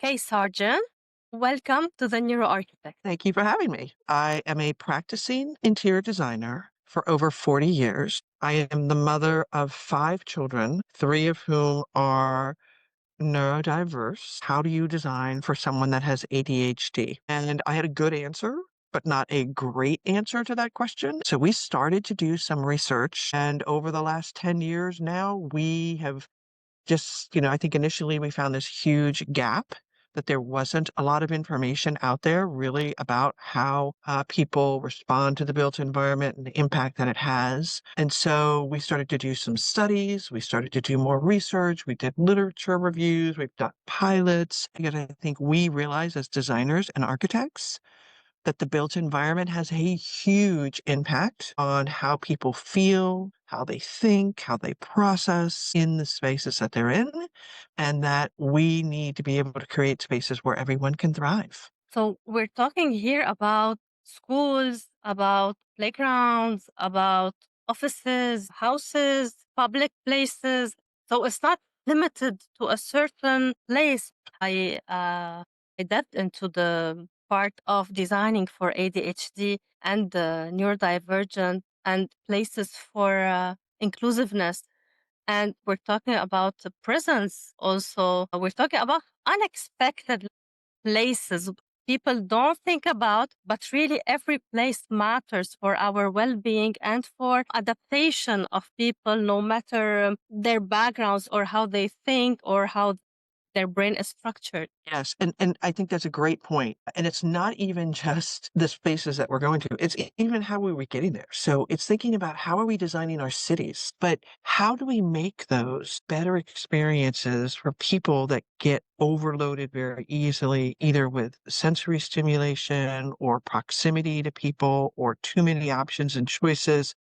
Kay Sargent. Welcome to the Neuroarchitect. Thank you for having me. I am a practicing interior designer for over 40 years. I am the mother of 5 children, 3 of whom are neurodiverse. How do you design for someone that has ADHD? And I had a good answer, but not a great answer to that question. So we started to do some research, and over the last 10 years now, we have I think initially we found this huge gap that there wasn't a lot of information out there really about how people respond to the built environment and the impact that it has. And so we started to do some studies. We started to do more research. We did literature reviews. We've done pilots. And I think we realize as designers and architects that the built environment has a huge impact on how people feel, how they think, how they process in the spaces that they're in, and that we need to be able to create spaces where everyone can thrive. So, we're talking here about schools, about playgrounds, about offices, houses, public places. So, it's not limited to a certain place. I delved into the part of designing for ADHD and neurodivergent and places for inclusiveness. And we're talking about the presence also. We're talking about unexpected places people don't think about, but really every place matters for our well-being and for adaptation of people, no matter their backgrounds or how they think or how their brain is structured. Yes, and I think that's a great point. And it's not even just the spaces that we're going to, it's even how are we getting there. So it's thinking about how are we designing our cities, but how do we make those better experiences for people that get overloaded very easily, either with sensory stimulation or proximity to people or too many options and choices.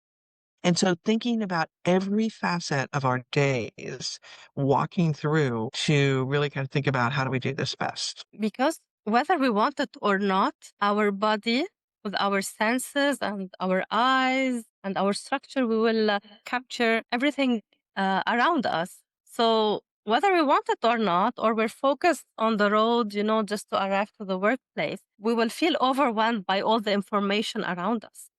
And so thinking about every facet of our days, walking through to really kind of think about how do we do this best. Because whether we want it or not, our body, with our senses and our eyes and our structure, we will capture everything around us. So whether we want it or not, or we're focused on the road, just to arrive to the workplace, we will feel overwhelmed by all the information around us.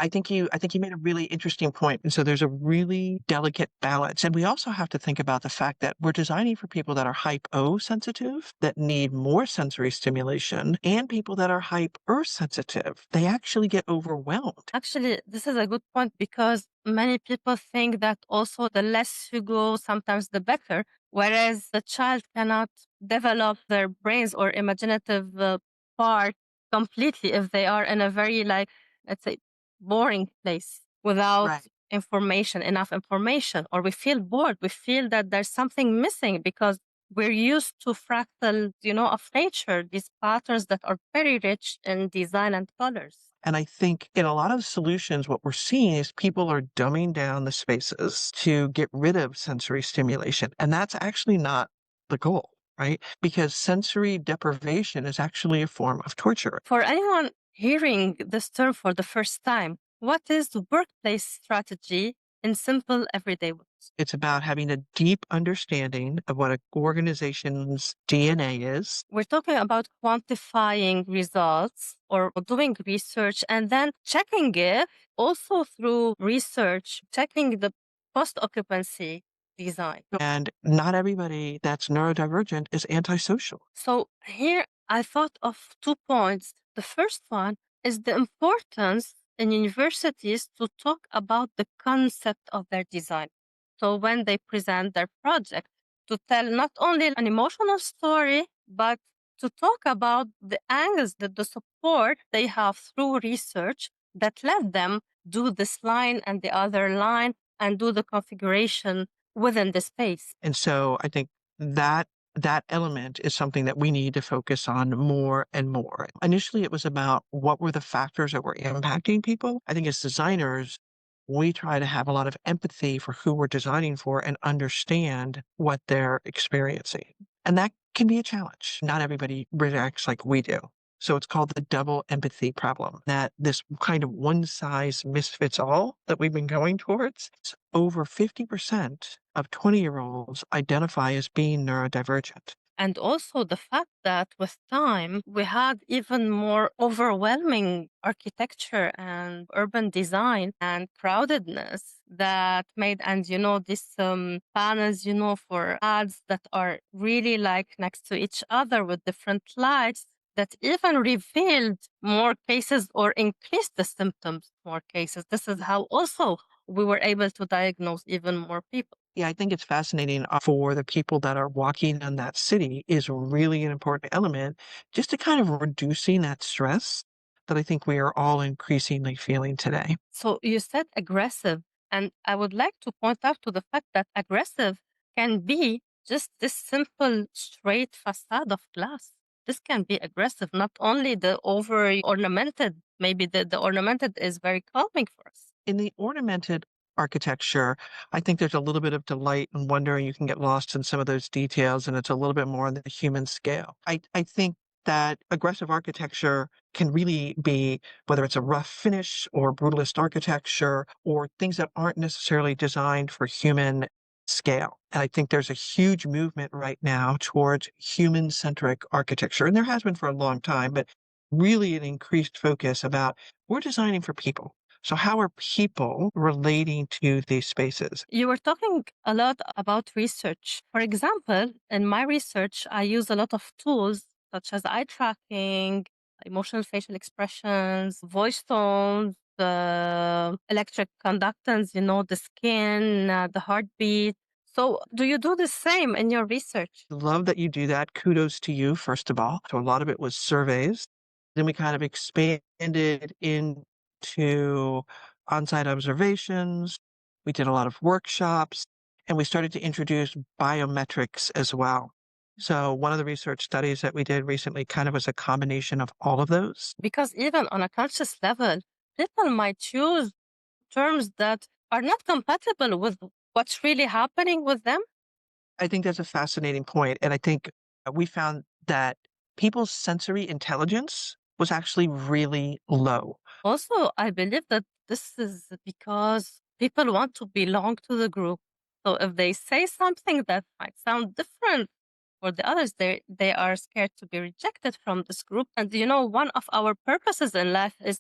I think you made a really interesting point. And so there's a really delicate balance. And we also have to think about the fact that we're designing for people that are hyposensitive, that need more sensory stimulation, and people that are hypersensitive. They actually get overwhelmed. Actually, this is a good point because many people think that also the less you go, sometimes the better, whereas the child cannot develop their brains or imaginative part completely if they are in a very, like, let's say, boring place without Right. enough information, or we feel bored. We feel that there's something missing because we're used to fractal, of nature, these patterns that are very rich in design and colors. And I think in a lot of solutions, what we're seeing is people are dumbing down the spaces to get rid of sensory stimulation. And that's actually not the goal, right? Because sensory deprivation is actually a form of torture. For anyone hearing this term for the first time, what is the workplace strategy in simple everyday words? It's about having a deep understanding of what an organization's DNA is. We're talking about quantifying results or doing research and then checking it also through research, checking the post occupancy design. And not everybody that's neurodivergent is antisocial. So here I thought of 2 points. The first one is the importance in universities to talk about the concept of their design. So when they present their project, to tell not only an emotional story, but to talk about the angles that the support they have through research that let them do this line and the other line and do the configuration within the space. And so I think that element is something that we need to focus on more and more. Initially, it was about what were the factors that were impacting people. I think as designers, we try to have a lot of empathy for who we're designing for and understand what they're experiencing. And that can be a challenge. Not everybody reacts like we do. So it's called the double empathy problem, that this kind of one size misfits all that we've been going towards. Over 50% of 20-year-olds identify as being neurodivergent. And also the fact that with time, we had even more overwhelming architecture and urban design and crowdedness that made, and these panels, for ads that are really like next to each other with different lights that even revealed more cases or increased the symptoms more cases. This is how also we were able to diagnose even more people. Yeah, I think it's fascinating for the people that are walking in that city is really an important element just to kind of reducing that stress that I think we are all increasingly feeling today. So you said aggressive, and I would like to point out to the fact that aggressive can be just this simple straight facade of glass. This can be aggressive, not only the over ornamented. Maybe the ornamented is very calming for us. In the ornamented architecture, I think there's a little bit of delight and wonder, and you can get lost in some of those details, and it's a little bit more on the human scale. I think that aggressive architecture can really be, whether it's a rough finish or brutalist architecture or things that aren't necessarily designed for human scale. And I think there's a huge movement right now towards human-centric architecture, and there has been for a long time, but really an increased focus about we're designing for people. So how are people relating to these spaces? You were talking a lot about research. For example, in my research, I use a lot of tools such as eye tracking, emotional facial expressions, voice tones, the electric conductance, the skin, the heartbeat. So, do you do the same in your research? Love that you do that. Kudos to you, first of all. So a lot of it was surveys. Then we kind of expanded into on-site observations. We did a lot of workshops, and we started to introduce biometrics as well. So one of the research studies that we did recently kind of was a combination of all of those. Because even on a conscious level, people might choose terms that are not compatible with what's really happening with them. I think that's a fascinating point, and I think we found that people's sensory intelligence was actually really low. Also, I believe that this is because people want to belong to the group. So if they say something that might sound different for the others, they are scared to be rejected from this group. And one of our purposes in life is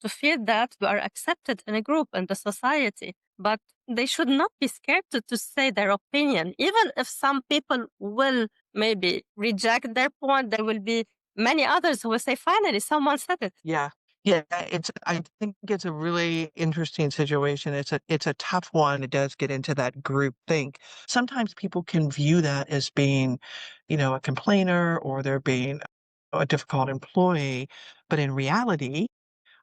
to feel that we are accepted in a group in the society. But they should not be scared to say their opinion. Even if some people will maybe reject their point, there will be many others who will say, finally, someone said it. Yeah. Yeah, I think it's a really interesting situation. It's a tough one. It does get into that group think. Sometimes people can view that as being, a complainer or they're being a difficult employee, but in reality,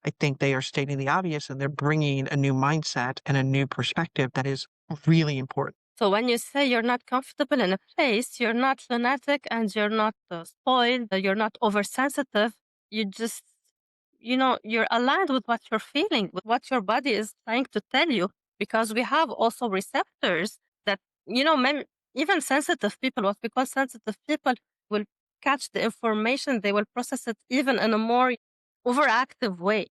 I think they are stating the obvious and they're bringing a new mindset and a new perspective that is really important. So when you say you're not comfortable in a place, you're not lunatic and you're not spoiled, you're not oversensitive. You just, you're aligned with what you're feeling, with what your body is trying to tell you. Because we have also receptors that, even sensitive people, what we call sensitive people, will catch the information, they will process it even in a more overactive way.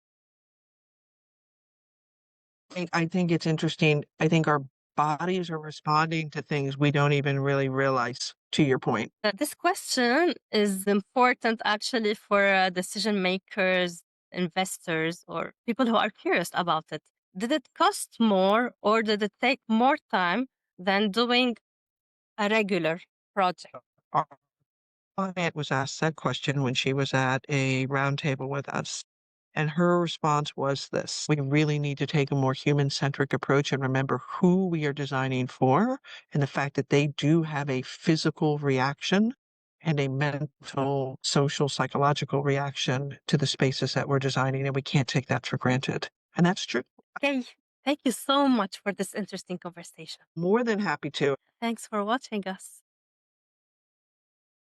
I think it's interesting. I think our bodies are responding to things we don't even really realize, to your point. This question is important actually for decision makers, investors, or people who are curious about it. Did it cost more or did it take more time than doing a regular project? Our client was asked that question when she was at a roundtable with us. And her response was this: we really need to take a more human-centric approach and remember who we are designing for and the fact that they do have a physical reaction and a mental, social, psychological reaction to the spaces that we're designing, and we can't take that for granted. And that's true. Okay, thank you so much for this interesting conversation. More than happy to. Thanks for watching us.